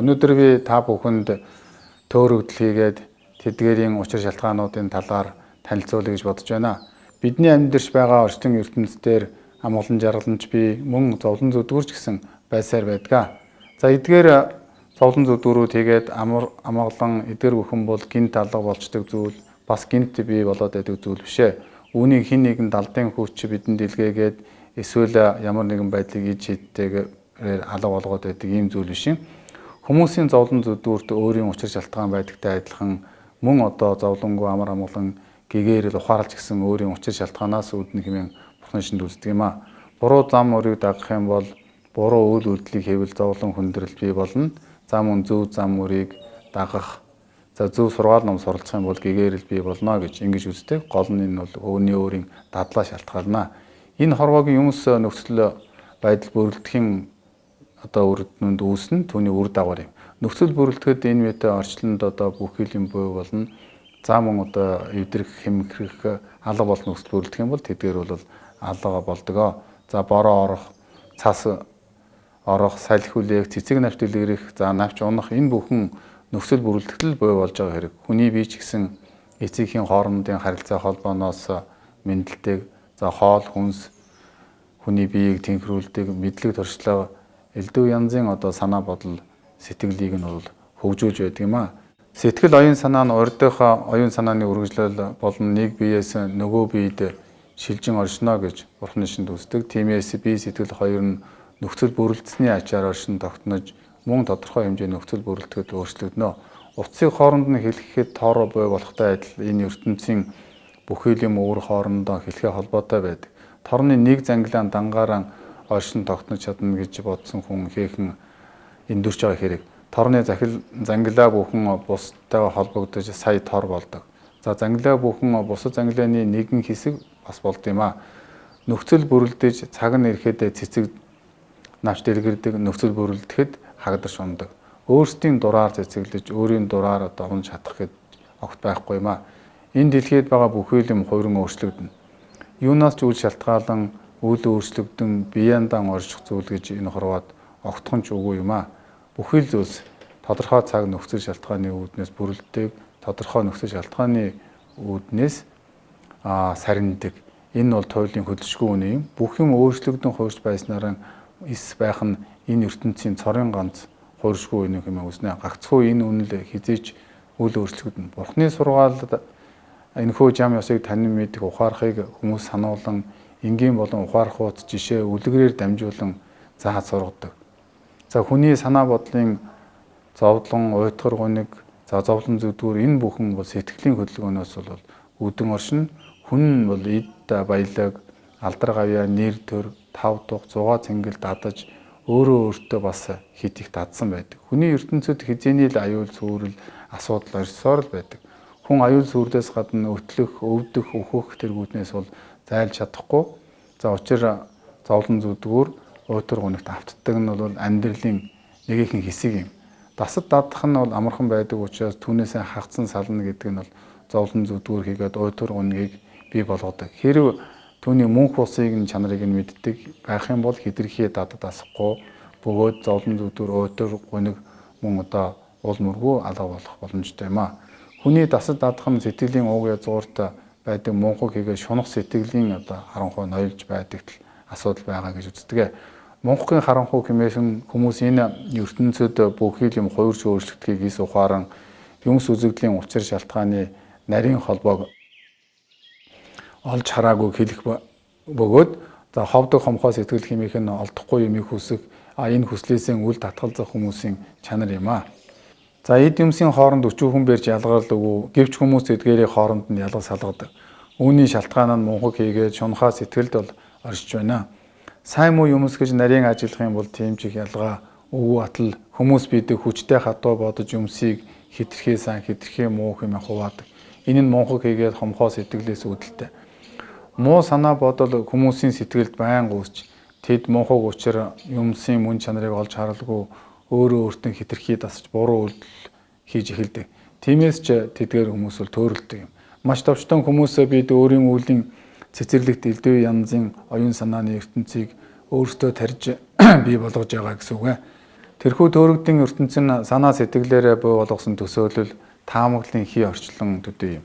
Өнөөдөр би та бүхэнд төөрөгдөл хийгээд тэдгээрийн учир шалтгаануудын талаар танилцуулъя гэж бодож байна. Бидний амьдарч байгаа орчин ертөнцийн амгалан жаргаланч би мөн зовлон зүдгүүрч гэсэн байсаар байдаг. За эдгээр зовлон зүдгүүрүүд хийгээд амгалан эдгээр бүхэн бол гинт алга болчдөг зүйл бас гинт бий болоод байдаг зүйл биш ээ. Үүнийг хин нэгэн далдын хүч бидэнд илгээгээд эсвэл ямар нэгэн байдлыг иж хийдтэйгээр алга болгоод байдаг ийм зүйл биш юм. Хүмүүсийн зовлон зүдгүүрт өөрийн учир шалтгаан байдагтай адилхан мөн одоо зовлонгүй амар амгалан гэгээр л ухаарлж гисэн өөрийн учир шалтгаанаас үүднэ хэмээн Бурхан шинд үздэг юм аа. Буруу зам мөрийг дагах юм бол буруу үйл хөдлөлийг хийвэл зовлон хүндрэл бий болно. За мөн зөв зам мөрийг дагах зөв сургаал ном суралцах юм бол гэгээр л бий болно гэж ингэж үздэг. Гол нь энэ бол өөрийн дадлаа шалтгаална. Энэ хорвоогийн юмс нөхцөл байдал бүрэлдэхин одоо үрднэнд үүснэ түүний үр дагавар юм. Нөхцөл бүрэлдэхэд энэ мэт орчлонд одоо бүх юм буй болно. За мөн одоо эвдрэх, хэмхрэх, алга болох нөхцөл бүрэлдэх юм бол тэдгээр бол алга болдог. За бороо орох, цас орох, салхи хүлээх, цэцэг навч дэлгэрэх, за навч унах энэ бүхэн нөхцөл бүрэлдэхэл буй болж байгаа хэрэг. Хүний бие ч гэсэн эцэгхийн хоорондын харилцаа холбооноос мэдлэлтэйг, за хоол, хүнс, хүний биеийг тэнхрүүлдэг, мэдлэг туршлага элдв янзын одоо санаа бодол сэтгэлийг нь бол хөгжүүлж байдаг юм аа. Сэтгэл оюун санаа нь урдынх оюун санааны үргэлжлэл болон нэг биеэс нөгөө биед шилжин оршино гэж Бурханы шинд үздэг. Тиймээс бие сэтгэл хоёр нь нөхцөл бүрэлдэсний ачаар оршин тогтнож мөн тодорхой хэмжээний нөхцөл бүрэлдэхэд өөрчлөгдөнө. Утсыг хооронд нь хэлэхэд тоор буй болохтой адил энэ ертөнцийн бүхий л юм өөр хоорондоо хэлхээ холбоотой байдаг. Торны нэг зангилаан дангаараа оршин тогтнож чадна гэж бодсон хүн хийхэн эндүрч байгаа хэрэг. Торны зангилаа бүхэн бусдтайгаа холбогдож сая тор болдог. За зангилаа бүхэн бусад зангилааны нэгэн хэсэг бас болд юм аа. Нөхцөл бүрэлдэж цаг нь ирэхэд цэцэг навч дэлгэрдэг, нөхцөл бүрэлдэхэд хагдарч ундаг. Өөрсдийн дураар цэцэглэж, өөрийн дураар одоо унж чадах гэж огт байхгүй юм аа. Энэ дэлхийд байгаа бүхий л юм хувиран өөрчлөгдөнө. Юунаас ч үл шалтгаалan үйл өөрчлөгдөн биеандан орших зүйл гэж энэ хорвоод огтхон ч үгүй юм аа. Бүхий л зүйлс тодорхой цаг нөхцөл шалтгааны үүднээс бүрэлдэдэг, тодорхой нөхцөл шалтгааны үүднээс сарнидаг. Энэ бол туйлын хөдөлшгүй үнэ юм. Бүх юм өөрчлөгдөн хуурж байснараа эс байх нь энэ ертөнцийн цорын ганц хууршгүй үнэ хэмээн үзнэ. Гагцхүү энэ үнэл хизээч үйл өөрчлөгдөн. Бурхны сургаалд энэхүү жам ёсыг танин мэдэх ухаарахыг хүмүүс сануулan энгийн болон ухаарах хуудас жишээ үлгэрээр дамжуулан зааж сургадаг. За хүний санаа бодлын зовлон, уйтгар гуниг, за зовлон зүдгүүр энэ бүхэн бол сэтгэлийн хөдөлгөөнөөс бол үдэн оршин. Хүн бол эд баялаг, алдар гавьяа, нэр төр, тав тух, зугаа цэнгэл дадаж өөртөө бас хит их дадсан байдаг. Хүний ертөнцид хизээний л аюул сүрэл асуудал орсоор л байдаг. Хүн аюул сүрлээс гадна өтлөх, өвдөх, өөхөх тэргүүднээс бол зайлж чадахгүй. За учир зовлон зүдгүүр уйтар гунигт автдаг нь бол амьдралын нэг их хэсэг юм. Дасад дадах нь бол амархан байдаг учраас түүнээсээ хагцсан сална гэдэг нь бол зовлон зүдгүүр хийгээд уйтар гунигийг бий болгодог. Хэрв түүний мөнх усыг нь чанарыг нь мэддэг байх юм бол хидэрхий дадад асахгүй бөгөөд зовлон зүдгүүр уйтар гуник мөн одоо уул мөргөө алга болох боломжтой юм аа. Хүний дасад дадах нь сэтгэлийн уг язгуурт байдаг мунхаг хийгээд шунах сэтгэлийн одоо харанхуй ноёлж байдаг асуудал байгаа гэж үздэг. Мунхгийн харанхуй хэмээсэн хүмүүс энэ ертөнцид бүхий юм хуурж өөрчлөгдөхийг ис ухааран юмс үзэгдлийн учир шалтгааны нарийн холбоог олж хараагүй хэлэх бөгөөд за ховдог хомхоо сэтгэл хэмээх нь олдохгүй юм хүсэх энэ хүслээсээ үл татгалзах хүмүүсийн чанар юм аа. За эд юмсын хооронд өчүүхэн барьж ялгарл өгөө гэвч хүмүүс эдгээрийн хооронд нь ялгаж салгадаг. Үүний шалтгаан нь мунхаг хийгээд шунхаа сэтгэлд бол оршиж байна. Сайн муу юмс гэж нарийн ажиллах юм бол тийм ч их ялгаа өвөө атал хүмүүс бидэг хүчтэй хатуу бодож юмсыг хитрхээ сан хитрхээ муу хэмээн хуваадаг. Энэ нь мунхаг хийгээд хомхоо сэтгэлээс үүдэлтэй. Муу санаа бодол хүмүүсийн сэтгэлд байнга үүсч тэд мунхаг учир юмсын мөн чанарыг олж харалгүй өөрөө өөртөө хитрхий дасч буруу үйлдэл хийж эхэлдэг. Тиймээс ч тэдгээр хүмүүс бол төөрөлдөг юм. Маш товчтой хүмүүсээ бид өөрийн үеийн цэцэрлэгт элдв янзын оюун санааны ертөнцийг өөртөө тарьж бий болгож байгаа гэсэн үг. Тэрхүү төөрөгдийн ертөнцийн санаа сэтгэлээрээ бий болгосон төсөөлөл таамаглалын хий орчлон төдий юм.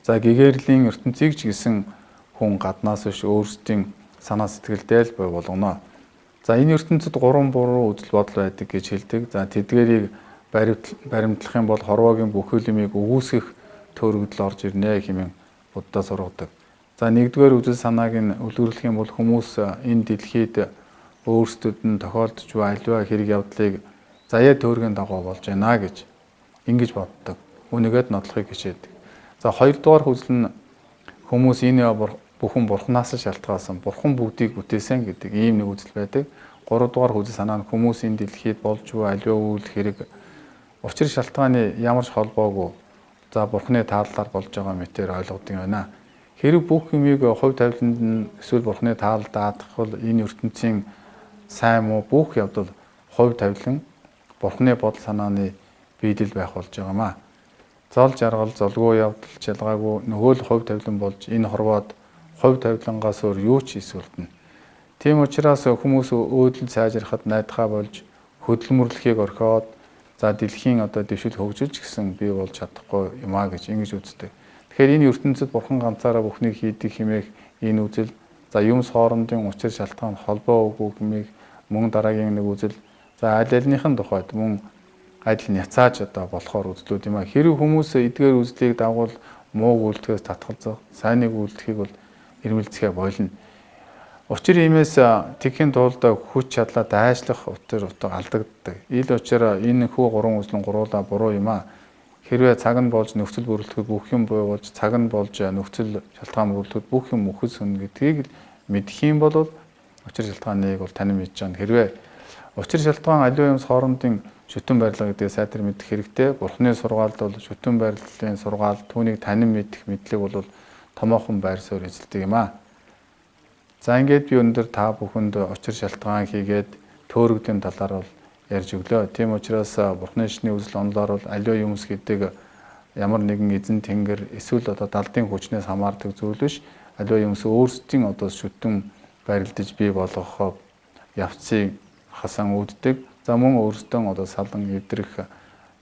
За гэгэрлийн ертөнцийг ч гэсэн хүн гаднаас биш өөрсдийн санаа сэтгэлдээ л бий болгоно. За энэ ертөнцид 3 буруу үзэл бодол байдаг гэж хэлдэг. За тэдгээрийг баримтлах юм бол хорвоогийн бүхэл юмыг өгөөсгөх төөрөгдөл орж ирнэ хэмээн Будда сургадаг. За нэгдүгээр үзэл санааг нь үлгэрүүлэх юм бол хүмүүс энэ дэлхийд өөрсдөд нь тохиолдож буй аливаа хэрэг явдлыг заяа төөргийн дагуу болж байна гэж ингэж боддог. Үнэгээд нотлохыг хичээдэг. За хоёрдугаар үзэл нь хүмүүс энэ бүхэн бурхнаас шалтгаалсан. Бурхан бүгдийг бүтээсэн гэдэг ийм нэг үзэл байдаг. Гуравдугаар үзэл санаа нь хүмүүс энэ дэлхийд болж буй аливаа үйл хэрэг учир шалтгааны ямар ч холбоогүй за бурхны тааллаар болж байгаа мэтээр ойлгодог юм байна. Хэрэг бүх юмыг хувь тавиланд нь эсвэл бурхны таалд даатгах энэ ертөнцийн сайн муу бүх явдал хувь тавилан бурхны бодол санааны биедэл байх болж байгаамаа. Зол жаргал золгүй явдал чалгаагүй нөгөө л хувь тавилан болж энэ хорвоод хувь тавилангаас өөр юу ч хийсвэртэн. Тийм учраас хүмүүс өөдөл сайжрахад найдахаа болж хөдөлмөрлөхийг орхиод за дэлхийн дэвшил хөгжиж гэсэн бий болж чадахгүй юмаа гэж ингэж үздэг. Тэгэхээр энэ ертөнцид бурхан ганцаараа бүхнийг хийдэг хэмээх энэ үзэл за юмс хоорондын учир шалтгаан холбоо үгүй хэмээх мөн дараагийн нэг үзэл за аль альныхын тухайд мөн адил няцааж болохоор үзлүүд юм а. Хэрэг хүмүүс эдгээр үзлийг дагуул мууг үйлдэхээс татгалзах, сайныг үйлдэхийг бол ирмэлцэхэ болно. Учир иймээс тэгхийн тулд хүч чадлаа дайшлах учир алдагддаг. Ил учир энэ хүү 3 үзлэн гуруула буруу юм а. Хэрвээ цаг нь болж нөхцөл бүрэлдэхүүн бүх юм буй болж цаг нь болж нөхцөл шалтгаан бүрэлдэхүүн бүх юм мөхөс хүн гэдгийг мэдэх юм бол учир шалтгааныг бол танин мэдж байгаа. Хэрвээ учир шалтгаан аливаа юмс хоорондын шүтэн барилга гэдгийг сайтар мэдэх хэрэгтэй. Бурхны сургаалд бол шүтэн барилгын сургаал түүнийг танин мэдэх мэдлэг бол томоохон байр суурь эзэлдэг юм а. За ингээд би өнөөдөр та бүхэнд учир шалтгаан хийгээд төөрөгдлийн талаар бол ярьж өглөө. Тийм учраас бурхны шний үзэл онолоор бол аливаа юмс гэдэг ямар нэгэн эзэн тэнгэр эсвэл далдын хүчнээс хамаардаг зүйл биш. Аливаа юмс өөрсдийн шүтэн барилдаж бий болгох явцыг хасан үүддэг. За мөн өөрсдөө салан эвдрэх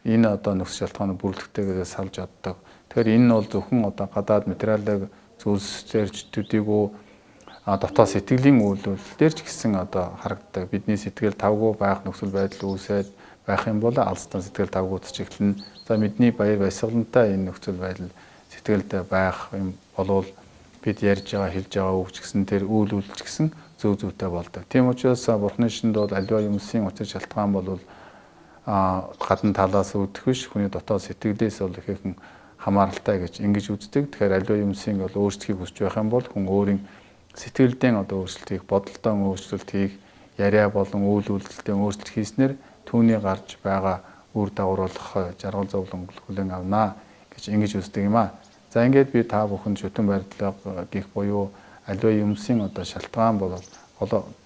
энэ нөхцөл шалтгааны бүрэлдэхтэйгээ салж чаддаг. Тэгэхээр энэ нь бол зөвхөн гадаад материалыг зүйлсээрч төдийгүй дотоод сэтгэлийн үйлдэл дээр ч гэсэн харагддаг. Бидний сэтгэл тавгүй байх нөхцөл байдал үүсээд байх юм бол алстан сэтгэл тавгуудч эхэлнэ. За бидний баяр баясгалантай энэ нөхцөл байдал сэтгэлдээ байх юм болвол бид ярьж байгаа хэлж байгаа үг ч гэсэн тэр үйл үйлдэл ч гэсэн зөв зүйтэй болдог. Тийм учраас бурхны шинд бол аливаа юмсын учир шалтгаан бол гадна талаас үүдэх биш хүний дотоод сэтгэлээс бол ихээхэн хамааралтай гэж ингэж үздэг. Тэгэхээр аливаа юмсын бол өөрчлөхийг хүсэж байх юм бол хүн өөрийн сэтгэлдээ өөрчлөлт хийх, бодолдоо өөрчлөлт хийх, яриа болон үйл үйлдэлтэй өөрчлөлт хийснээр түүний гарч байгаа үр дагавруулах жаргал зовлон хүлээн авнаа гэж ингэж үздэг юм а. За ингээд би та бүхэнд шүтэн барилга гих буюу аливаа юмсын шалтгаан бол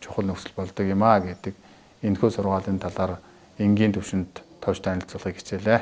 чухал нөхцөл болдог юм а гэдэг энэхүү сургаалын талаар энгийн төвшөнд товч танилцуулахыг хичээлээ.